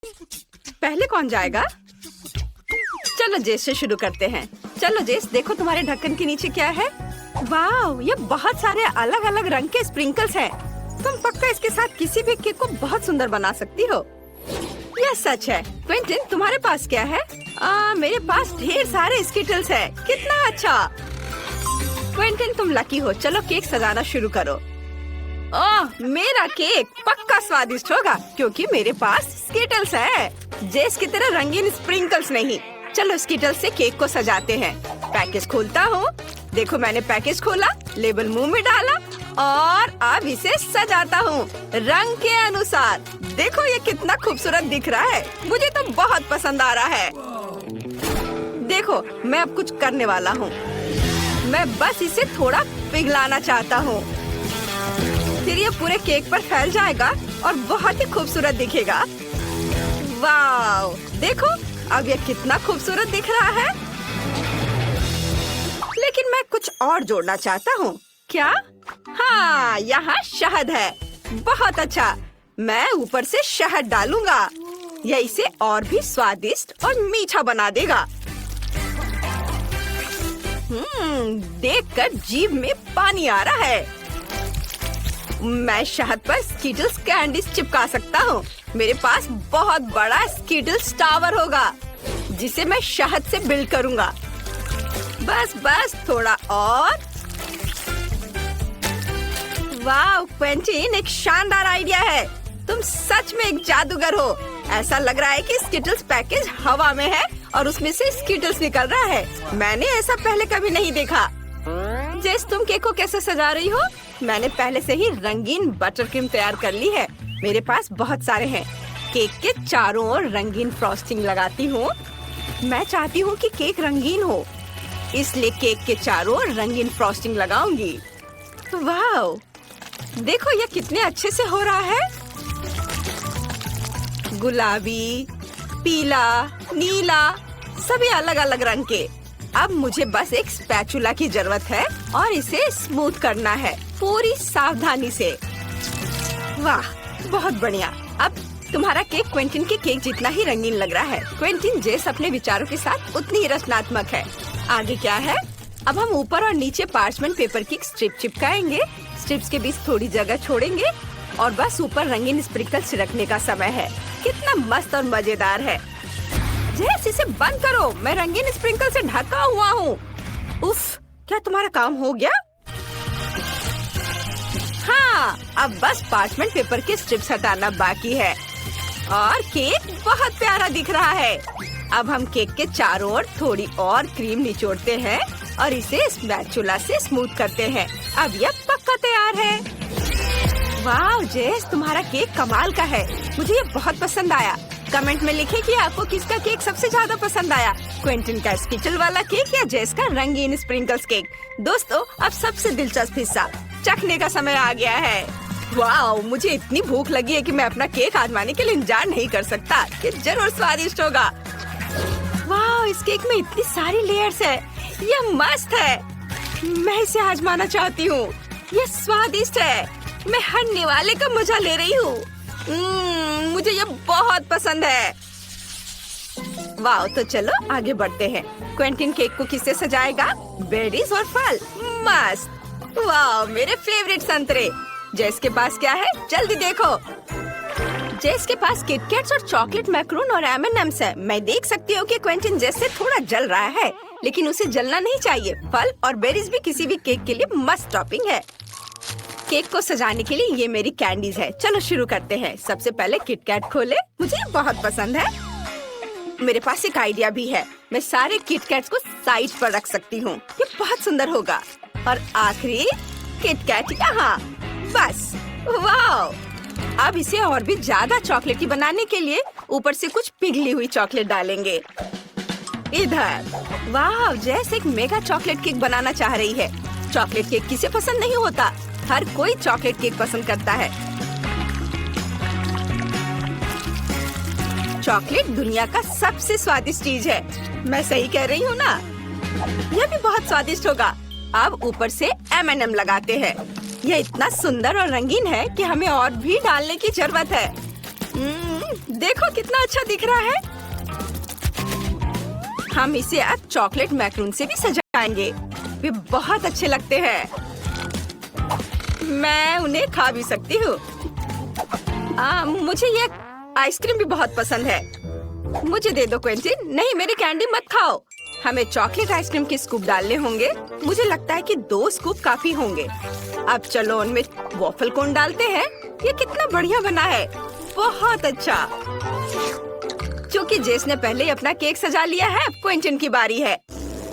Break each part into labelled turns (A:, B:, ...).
A: पहले कौन जाएगा? चलो जेस से शुरू करते हैं। चलो जेस, देखो तुम्हारे ढक्कन के नीचे क्या है। वाह, ये बहुत सारे अलग अलग रंग के स्प्रिंकल्स हैं। तुम पक्का इसके साथ किसी भी केक को बहुत सुंदर बना सकती हो। यह सच है। क्विंटन, तुम्हारे पास क्या है? मेरे पास ढेर सारे स्किटल्स हैं। कितना अच्छा। क्विंटन, तुम लकी हो। चलो केक सजाना शुरू करो। ओह, मेरा केक पक्का स्वादिष्ट होगा क्योंकि मेरे पास स्किटल्स है। जेस की तरह रंगीन स्प्रिंकल्स नहीं। चलो स्किटल्स से केक को सजाते हैं। पैकेज खोलता हूँ। देखो, मैंने पैकेज खोला, लेबल मुंह में डाला और अब इसे सजाता हूँ रंग के अनुसार। देखो ये कितना खूबसूरत दिख रहा है। मुझे तो बहुत पसंद आ रहा है। देखो, मैं अब कुछ करने वाला हूँ। मैं बस इसे थोड़ा पिघलाना चाहता हूँ, फिर ये पूरे केक पर फैल जाएगा और बहुत ही खूबसूरत दिखेगा। वाव, देखो अब ये कितना खूबसूरत दिख रहा है। लेकिन मैं कुछ और जोड़ना चाहता हूँ। क्या? हाँ, यहाँ शहद है। बहुत अच्छा। मैं ऊपर से शहद डालूंगा। यह इसे और भी स्वादिष्ट और मीठा बना देगा। देखकर जीभ में पानी आ रहा है। मैं शहद पर स्किटल्स कैंडीज चिपका सकता हूँ। मेरे पास बहुत बड़ा स्किटल्स टावर होगा जिसे मैं शहद से बिल्ड करूँगा। बस थोड़ा और। वाह क्विंटन, एक शानदार आइडिया है। तुम सच में एक जादूगर हो। ऐसा लग रहा है कि स्किटल्स पैकेज हवा में है और उसमें से स्किटल्स निकल रहा है। मैंने ऐसा पहले कभी नहीं देखा। जेस, तुम केक को कैसे सजा रही हो? मैंने पहले से ही रंगीन बटर क्रीम तैयार कर ली है। मेरे पास बहुत सारे हैं। केक के चारों ओर रंगीन फ्रॉस्टिंग लगाती हूँ। मैं चाहती हूँ कि केक रंगीन हो, इसलिए केक के चारों ओर रंगीन फ्रॉस्टिंग लगाऊंगी। वाह, देखो ये कितने अच्छे से हो रहा है। गुलाबी, पीला, नीला, सभी अलग अलग रंग के। अब मुझे बस एक स्पैचुला की जरूरत है और इसे स्मूथ करना है पूरी सावधानी से। वाह, बहुत बढ़िया। अब तुम्हारा केक क्विंटन के केक जितना ही रंगीन लग रहा है। क्विंटन, जेस अपने विचारों के साथ उतनी ही रचनात्मक है। आगे क्या है? अब हम ऊपर और नीचे पार्चमेंट पेपर की स्ट्रिप चिपकाएंगे। स्ट्रिप्स के बीच थोड़ी जगह छोड़ेंगे और बस ऊपर रंगीन स्प्रिंकल छिड़कने का समय है। कितना मस्त और मजेदार है। जेस, इसे बंद करो। मैं रंगीन स्प्रिंकल से ढका हुआ हूँ। उफ, क्या तुम्हारा काम हो गया? हाँ, अब बस पार्चमेंट पेपर के स्ट्रिप्स हटाना बाकी है और केक बहुत प्यारा दिख रहा है। अब हम केक के चारों ओर थोड़ी और क्रीम निचोड़ते हैं और इसे स्पैचुला से स्मूथ करते हैं। अब यह पक्का तैयार है। वाह जेस, तुम्हारा केक कमाल का है। मुझे ये बहुत पसंद आया। कमेंट में लिखें कि आपको किसका केक सबसे ज्यादा पसंद आया, क्विंटन का स्किटल वाला केक या जेस का रंगीन स्प्रिंकल्स केक। दोस्तों, अब सबसे दिलचस्प हिस्सा, चखने का समय आ गया है। वाह, मुझे इतनी भूख लगी है कि मैं अपना केक आजमाने के लिए इंतजार नहीं कर सकता। ये जरूर स्वादिष्ट होगा। वाह, इस केक में इतनी सारी लेयर्स है। यह मस्त है। मैं इसे आजमाना चाहती हूँ। यह स्वादिष्ट है। मैं हर निवाले का मजा ले रही हूँ। मुझे ये बहुत पसंद है। वाह, तो चलो आगे बढ़ते हैं। क्विंटन केक को किससे सजाएगा? बेरीज और फल। मस्त। वाह, मेरे फेवरेट संतरे। जेस के पास क्या है? जल्दी देखो। जेस के पास किटकैट्स और चॉकलेट मैक्रून और M&M's है। मैं देख सकती हूँ कि क्विंटन जेस से थोड़ा जल रहा है, लेकिन उसे जलना नहीं चाहिए। फल और बेरीज भी किसी भी केक के लिए मस्त टॉपिंग है। केक को सजाने के लिए ये मेरी कैंडीज है। चलो शुरू करते हैं। सबसे पहले किटकैट खोले। मुझे ये बहुत पसंद है। मेरे पास एक आइडिया भी है। मैं सारे किटकैट्स को साइड पर रख सकती हूँ। ये बहुत सुंदर होगा। और आखिरी किटकैट यहाँ। बस। वाह, अब इसे और भी ज्यादा चॉकलेटी बनाने के लिए ऊपर से कुछ पिघली हुई चॉकलेट डालेंगे। इधर। वाह, जैसे एक मेगा चॉकलेट केक बनाना चाह रही है। चॉकलेट केक किसे पसंद नहीं होता? हर कोई चॉकलेट केक पसंद करता है। चॉकलेट दुनिया का सबसे स्वादिष्ट चीज है। मैं सही कह रही हूँ ना? यह भी बहुत स्वादिष्ट होगा। अब ऊपर से M&M लगाते हैं। यह इतना सुंदर और रंगीन है कि हमें और भी डालने की जरूरत है। देखो कितना अच्छा दिख रहा है। हम इसे अब चॉकलेट मैक्रून से भी सजाएंगे। वे बहुत अच्छे लगते हैं। मैं उन्हें खा भी सकती हूँ। मुझे ये आइसक्रीम भी बहुत पसंद है। मुझे दे दो क्विंटिन। नहीं, मेरी कैंडी मत खाओ। हमें चॉकलेट आइसक्रीम के स्कूप डालने होंगे। मुझे लगता है कि 2 स्कूप काफी होंगे। अब चलो उनमें वॉफल कोन डालते हैं। ये कितना बढ़िया बना है, बहुत अच्छा। क्योंकि जेस ने पहले ही अपना केक सजा लिया है, अब क्विंटिन की बारी है।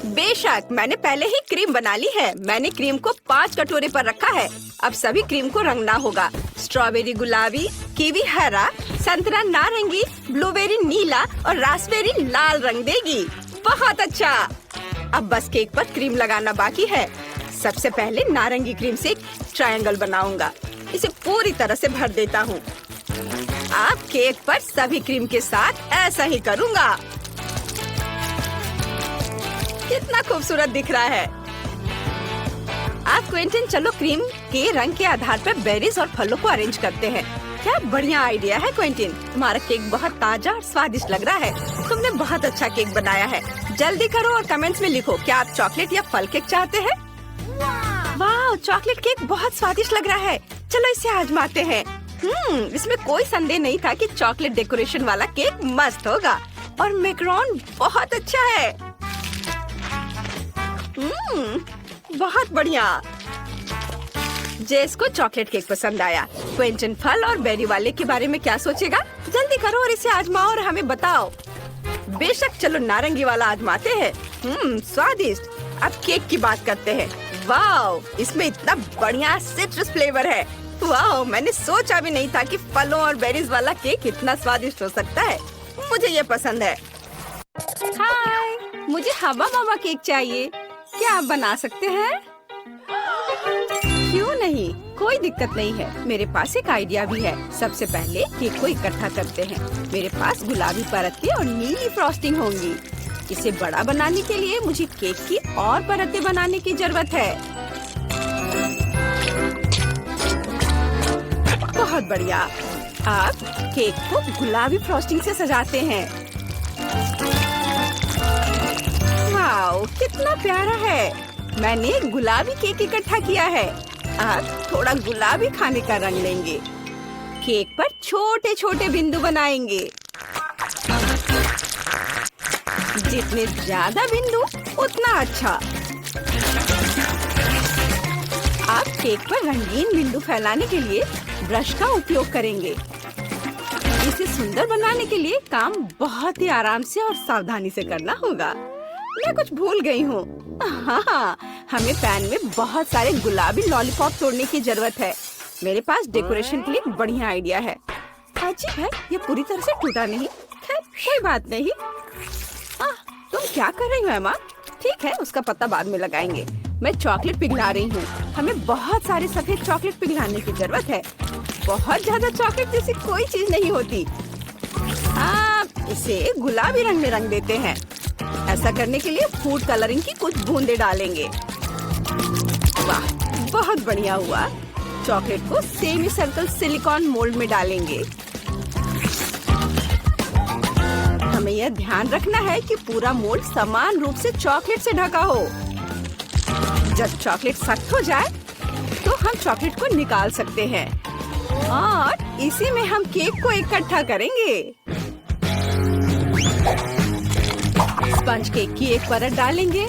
A: बेशक, मैंने पहले ही क्रीम बना ली है। मैंने क्रीम को 5 कटोरे पर रखा है। अब सभी क्रीम को रंगना होगा। स्ट्रॉबेरी गुलाबी, कीवी हरा, संतरा नारंगी, ब्लूबेरी नीला और रास्पबेरी लाल रंग देगी। बहुत अच्छा। अब बस केक पर क्रीम लगाना बाकी है। सबसे पहले नारंगी क्रीम से एक ट्रायंगल बनाऊंगा। इसे पूरी तरह से भर देता हूँ। अब केक पर सभी क्रीम के साथ ऐसा ही करूँगा। कितना खूबसूरत दिख रहा है। अब क्विंटिन, चलो क्रीम के रंग के आधार पर बेरीज और फलों को अरेंज करते हैं। क्या बढ़िया आइडिया है क्विंटिन। तुम्हारा केक बहुत ताजा और स्वादिष्ट लग रहा है। तुमने बहुत अच्छा केक बनाया है। जल्दी करो और कमेंट्स में लिखो, क्या आप चॉकलेट या फल केक चाहते हैं? वाह, चॉकलेट केक बहुत स्वादिष्ट लग रहा है। चलो इसे आजमाते हैं। इसमें कोई संदेह नहीं था कि चॉकलेट डेकोरेशन वाला केक मस्त होगा। और मैकरोन बहुत अच्छा है। बहुत बढ़िया। जेस को चॉकलेट केक पसंद आया। क्विंटिन फल और बेरी वाले के बारे में क्या सोचेगा? जल्दी करो और इसे आजमाओ और हमें बताओ। बेशक, चलो नारंगी वाला आजमाते हैं। स्वादिष्ट। अब केक की बात करते हैं। वाह, इसमें इतना बढ़िया सिट्रस फ्लेवर है। वाह, मैंने सोचा भी नहीं था कि फलों और बेरीज वाला केक इतना स्वादिष्ट हो सकता है। मुझे ये पसंद है। हाय, मुझे हवा मामा केक चाहिए। क्या आप बना सकते हैं? क्यों नहीं, कोई दिक्कत नहीं है। मेरे पास एक आइडिया भी है। सबसे पहले केक को इकट्ठा करते हैं। मेरे पास गुलाबी परतें और नीली फ्रॉस्टिंग होंगी। इसे बड़ा बनाने के लिए मुझे केक की और परतें बनाने की जरूरत है। बहुत बढ़िया। अब केक को गुलाबी फ्रॉस्टिंग से सजाते हैं। वाओ, कितना प्यारा है। मैंने गुलाबी केक इकट्ठा किया है। अब थोड़ा गुलाबी खाने का रंग लेंगे। केक पर छोटे छोटे बिंदु बनाएंगे। जितने ज्यादा बिंदु उतना अच्छा। आप केक पर रंगीन बिंदु फैलाने के लिए ब्रश का उपयोग करेंगे। इसे सुंदर बनाने के लिए काम बहुत ही आराम से और सावधानी से करना होगा। मैं कुछ भूल गई हूँ। हाँ, हमें पैन में बहुत सारे गुलाबी लॉलीपॉप तोड़ने की जरूरत है। मेरे पास डेकोरेशन के लिए बढ़िया आइडिया है। अजीब है, ये पूरी तरह से टूटा नहीं। खैर, कोई बात नहीं। तुम क्या कर रही हो एमा? ठीक है, उसका पता बाद में लगाएंगे। मैं चॉकलेट पिघला रही हूँ। हमें बहुत सारे सफेद चॉकलेट पिघलाने की जरूरत है। बहुत ज्यादा चॉकलेट जैसी कोई चीज नहीं होती। इसे गुलाबी रंग में रंग देते हैं। ऐसा करने के लिए फूड कलरिंग की कुछ बूंदे डालेंगे। वाह, बहुत बढ़िया हुआ। चॉकलेट को सेमी सर्कल सिलिकॉन मोल्ड में डालेंगे। हमें यह ध्यान रखना है कि पूरा मोल्ड समान रूप से चॉकलेट से ढका हो। जब चॉकलेट सख्त हो जाए तो हम चॉकलेट को निकाल सकते हैं और इसी में हम केक को इकट्ठा करेंगे। स्पंज केक की एक परत डालेंगे,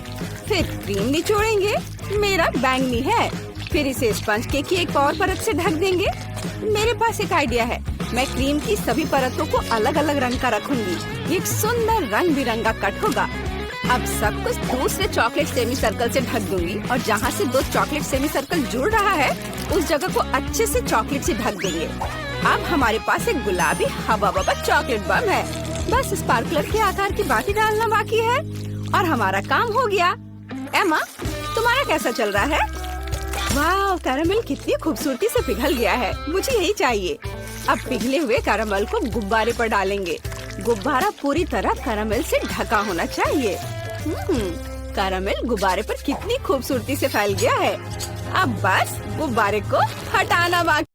A: फिर क्रीम निचोड़ेंगे। मेरा बैंगनी है। फिर इसे स्पंज केक की एक और परत से ढक देंगे। मेरे पास एक आइडिया है। मैं क्रीम की सभी परतों को अलग अलग रंग का रखूंगी। एक सुंदर रंग बिरंगा कट होगा। अब सब कुछ दूसरे चॉकलेट सेमी सर्कल से ढक दूंगी और जहाँ से 2 चॉकलेट सेमी सर्कल जुड़ रहा है उस जगह को अच्छे से चॉकलेट से ढक देंगे। अब हमारे पास एक गुलाबी हवा बबा चॉकलेट बम है। बस स्पार्कलर के आकार की बाती डालना बाकी है और हमारा काम हो गया। एमा, तुम्हारा कैसा चल रहा है? वाह, कैरामेल कितनी खूबसूरती से पिघल गया है। मुझे यही चाहिए। अब पिघले हुए कैरामेल को गुब्बारे पर डालेंगे। गुब्बारा पूरी तरह कैरामेल से ढका होना चाहिए। कैरामेल गुब्बारे पर कितनी खूबसूरती से फैल गया है। अब बस गुब्बारे को हटाना बाकी।